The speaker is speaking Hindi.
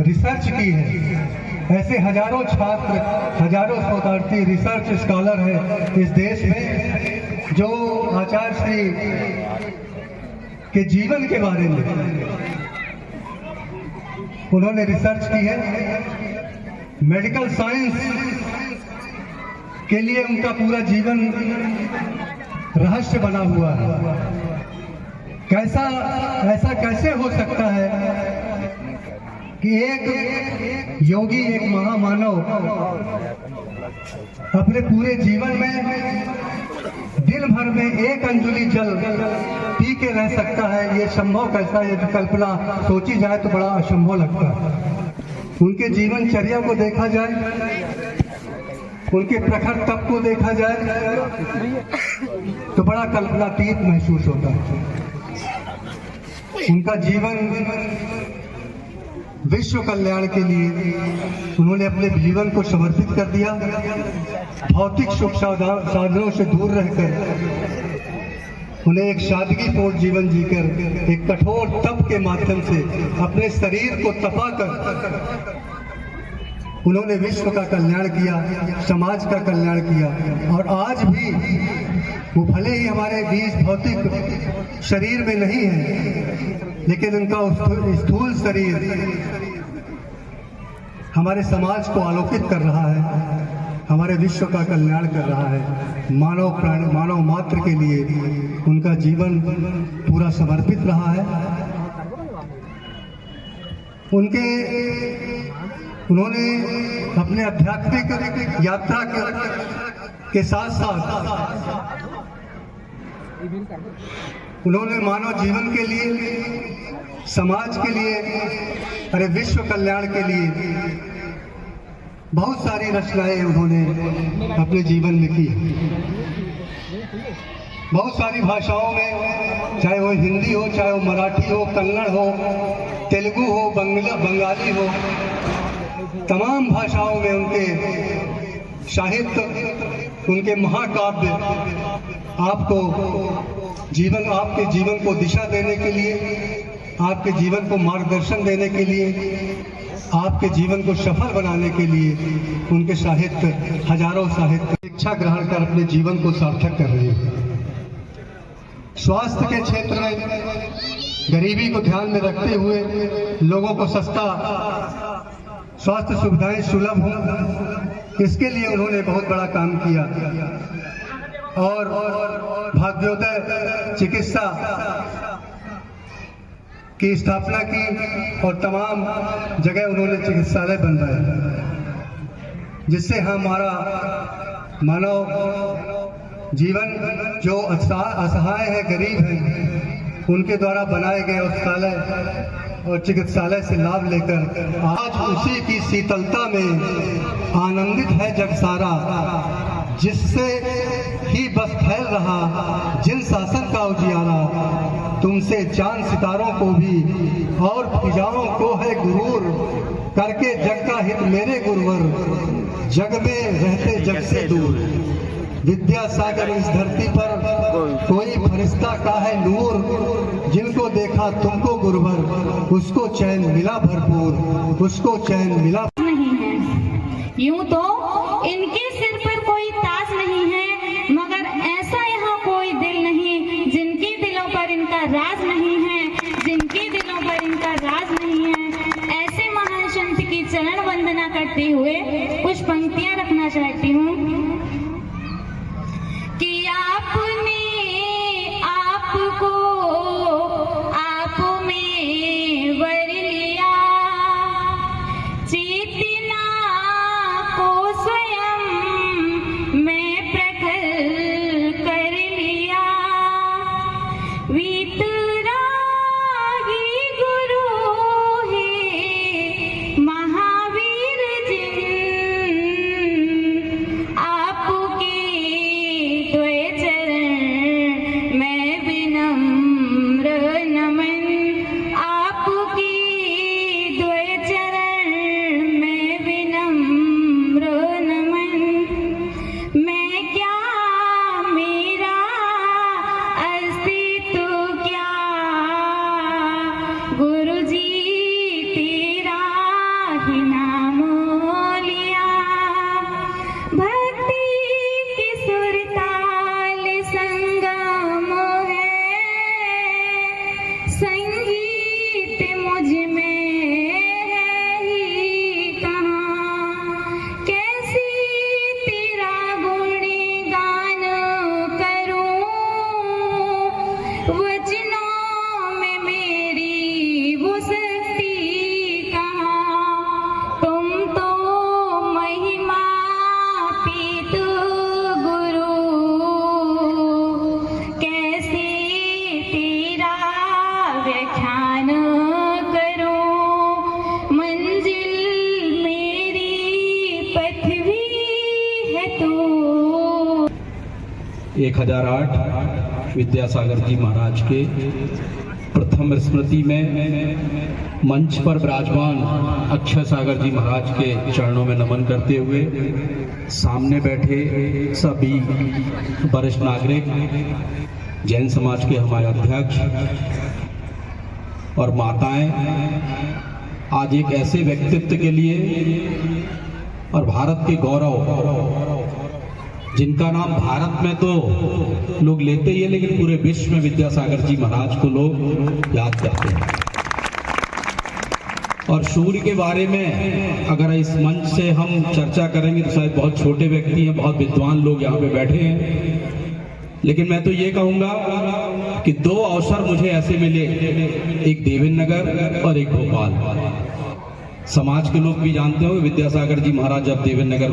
रिसर्च की है। ऐसे हजारों छात्र, हजारों शोधार्थी, रिसर्च स्कॉलर है इस देश में जो आचार्य श्री के जीवन के बारे में उन्होंने रिसर्च की है। मेडिकल साइंस के लिए उनका पूरा जीवन रहस्य बना हुआ है। ऐसा कैसे हो सकता है कि एक योगी, एक महामानव अपने पूरे जीवन में दिन भर में एक अंजुलि जल पी के रह सकता है? ये संभव कैसा है? यदि कल्पना सोची जाए तो बड़ा असंभव लगता है। उनके जीवनचर्या को देखा जाए, उनके प्रखर तप को देखा जाए तो बड़ा कल्पनातीत महसूस होता है। उनका जीवन विश्व कल्याण के लिए उन्होंने अपने जीवन को समर्पित कर दिया। भौतिक सुख साधनों से दूर रहकर उन्हें एक सादगीपूर्ण जीवन जीकर, एक कठोर तप के माध्यम से अपने शरीर को तपाकर उन्होंने विश्व का कल्याण किया, समाज का कल्याण किया। और आज भी वो भले ही हमारे बीच भौतिक शरीर में नहीं है, लेकिन उनका स्थूल शरीर हमारे समाज को आलोकित कर रहा है, हमारे विश्व का कल्याण कर रहा है। मानव मात्र के लिए उनका जीवन पूरा समर्पित रहा है। उन्होंने अपने आध्यात्मिक यात्रा के साथ साथ उन्होंने मानव जीवन के लिए, समाज के लिए, अरे विश्व कल्याण के लिए बहुत सारी रचनाएं उन्होंने अपने जीवन में की। बहुत सारी भाषाओं में, चाहे वो हिंदी हो, चाहे वो मराठी हो, कन्नड़ हो, तेलुगु हो, बंगाली हो, तमाम भाषाओं में उनके साहित्य, उनके महाकाव्य आपके जीवन को दिशा देने के लिए, आपके जीवन को मार्गदर्शन देने के लिए, आपके जीवन को सफल बनाने के लिए उनके साहित्य, हजारों साहित्य शिक्षा ग्रहण कर अपने जीवन को सार्थक कर रहे हैं। स्वास्थ्य के क्षेत्र में गरीबी को ध्यान में रखते हुए लोगों को सस्ता स्वास्थ्य सुविधाएं सुलभ हो, इसके लिए उन्होंने बहुत बड़ा काम किया। और भाग्योदय चिकित्सा की स्थापना की और तमाम जगह उन्होंने चिकित्सालय बनवाए, जिससे हमारा मानव जीवन जो असहाय है, गरीब है, उनके द्वारा बनाए गए औषधालय और चिकित्सालय से लाभ लेकर आज उसी की शीतलता में आनंदित है जग सारा, जिससे ही बस फैल रहा जिन शासन का उजियारा, तुमसे चांद सितारों को भी और फिजाओं को है गुरूर, करके जग का हित मेरे गुरुवर, जग में रहते जग से दूर। विद्या सागर इस धरती पर कोई फरिश्ता का है नूर, जिनको देखा तुमको गुरुवर, उसको चैन मिला भरपूर, उसको चैन मिला नहीं है। यूं तो इनके सिर पर कोई ताज नहीं है, मगर ऐसा यहाँ कोई दिल नहीं जिनके दिलों पर इनका राज नहीं है, जिनके दिलों पर इनका राज नहीं है। ऐसे महान संत की चरण वंदना करते हुए कुछ पंक्तियां रखना चाहती हूँ कि आपने आपको आप में वर लिया, चेतना को स्वयं मैं प्रखर कर लिया। वीतरागी गुरु है महावीर जिन, 1008 विद्यासागर जी महाराज के प्रथम स्मृति में मंच पर विराजमान अक्षय सागर जी महाराज के चरणों में नमन करते हुए सामने बैठे सभी वरिष्ठ नागरिक, जैन समाज के हमारे अध्यक्ष और माताएं, आज एक ऐसे व्यक्तित्व के लिए और भारत के गौरव, जिनका नाम भारत में तो लोग लेते ही है लेकिन पूरे विश्व में विद्यासागर जी महाराज को लोग याद करते हैं। और सूर्य के बारे में अगर इस मंच से हम चर्चा करेंगे तो शायद बहुत छोटे व्यक्ति हैं, बहुत विद्वान लोग यहाँ पे बैठे हैं, लेकिन मैं तो ये कहूँगा कि दो अवसर मुझे ऐसे मिले, एक देवेंद्र नगर और एक भोपाल। समाज के लोग भी जानते हो विद्यासागर जी महाराज जब देवेंद्र नगर